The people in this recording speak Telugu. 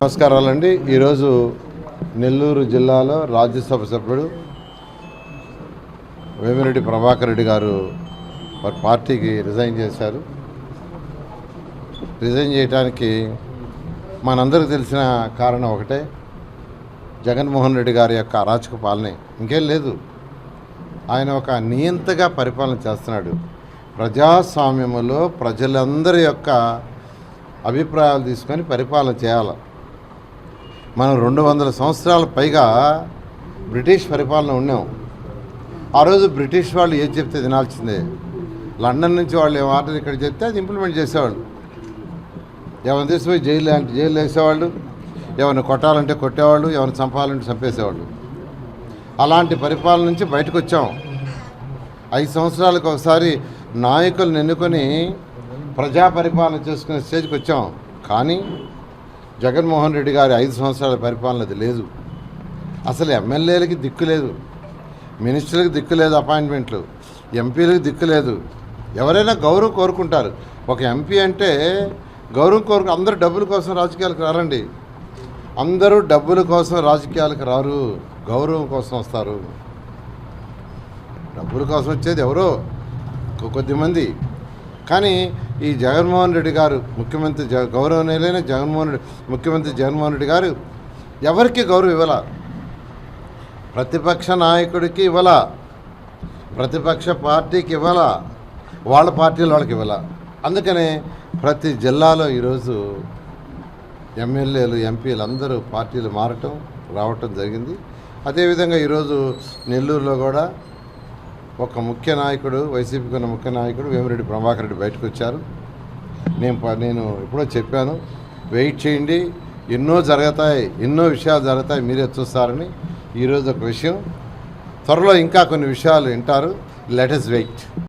నమస్కారాలండి. ఈరోజు నెల్లూరు జిల్లాలో రాజ్యసభ సభ్యుడు వేమిరెడ్డి ప్రభాకర్ రెడ్డి గారు వారి పార్టీకి రిజైన్ చేశారు. రిజైన్ చేయడానికి మనందరికీ తెలిసిన కారణం ఒకటే, జగన్మోహన్ రెడ్డి గారి యొక్క అరాచక పాలనే, ఇంకేం లేదు. ఆయన ఒక నియంతగా పరిపాలన చేస్తున్నాడు. ప్రజాస్వామ్యంలో ప్రజలందరి యొక్క అభిప్రాయాలు తీసుకొని పరిపాలన చేయాలి. మనం 200 సంవత్సరాల పైగా బ్రిటిష్ పరిపాలన ఉన్నాం. ఆ రోజు బ్రిటిష్ వాళ్ళు ఏది చెప్తే తినాల్సిందే. లండన్ నుంచి వాళ్ళు ఏం ఆర్డర్ ఇక్కడ చెప్తే అది ఇంప్లిమెంట్ చేసేవాళ్ళు. ఎవరిని తీసుకుపోయి జైలు వేసేవాళ్ళు, ఎవరిని కొట్టాలంటే కొట్టేవాళ్ళు, ఎవరిని చంపాలంటే చంపేసేవాళ్ళు. అలాంటి పరిపాలన నుంచి బయటకు వచ్చాం. 5 సంవత్సరాలకు ఒకసారి నాయకులను ఎన్నుకొని ప్రజా పరిపాలన చేసుకునే స్టేజ్కి వచ్చాం. కానీ జగన్మోహన్ రెడ్డి గారి 5 సంవత్సరాల పరిపాలన అది లేదు. అసలు ఎమ్మెల్యేలకి దిక్కు లేదు, మినిస్టర్లకు దిక్కు లేదు, అపాయింట్మెంట్లు, ఎంపీలకు దిక్కు లేదు. ఎవరైనా గౌరవం కోరుకుంటారు. ఒక ఎంపీ అంటే గౌరవం అందరూ డబ్బుల కోసం రాజకీయాలకు రారండి. అందరూ డబ్బుల కోసం రాజకీయాలకు రారు, గౌరవం కోసం వస్తారు. డబ్బుల కోసం వచ్చేది ఎవరో కొద్దిమంది. కానీ ఈ జగన్మోహన్ రెడ్డి గారు ముఖ్యమంత్రి, గౌరవనీయులైన ముఖ్యమంత్రి జగన్మోహన్ రెడ్డి గారు ఎవరికి గౌరవం ఇవ్వాల, ప్రతిపక్ష నాయకుడికి ఇవ్వాల, ప్రతిపక్ష పార్టీకి ఇవ్వాల, వాళ్ళ పార్టీలు వాళ్ళకి ఇవ్వాల. అందుకనే ప్రతి జిల్లాలో ఈరోజు ఎమ్మెల్యేలు, ఎంపీలు అందరూ పార్టీలు రావటం జరిగింది. అదేవిధంగా ఈరోజు నెల్లూరులో కూడా ఒక ముఖ్య నాయకుడు, వైసీపీకి ఉన్న ముఖ్య నాయకుడు వేమిరెడ్డి ప్రభాకర్ రెడ్డి బయటకు వచ్చారు. నేను ఎప్పుడో చెప్పాను, వెయిట్ చేయండి, ఎన్నో విషయాలు జరుగుతాయి, మీరే చూస్తారని. ఈరోజు ఒక విషయం, త్వరలో ఇంకా కొన్ని విషయాలు వింటారు. Let us wait.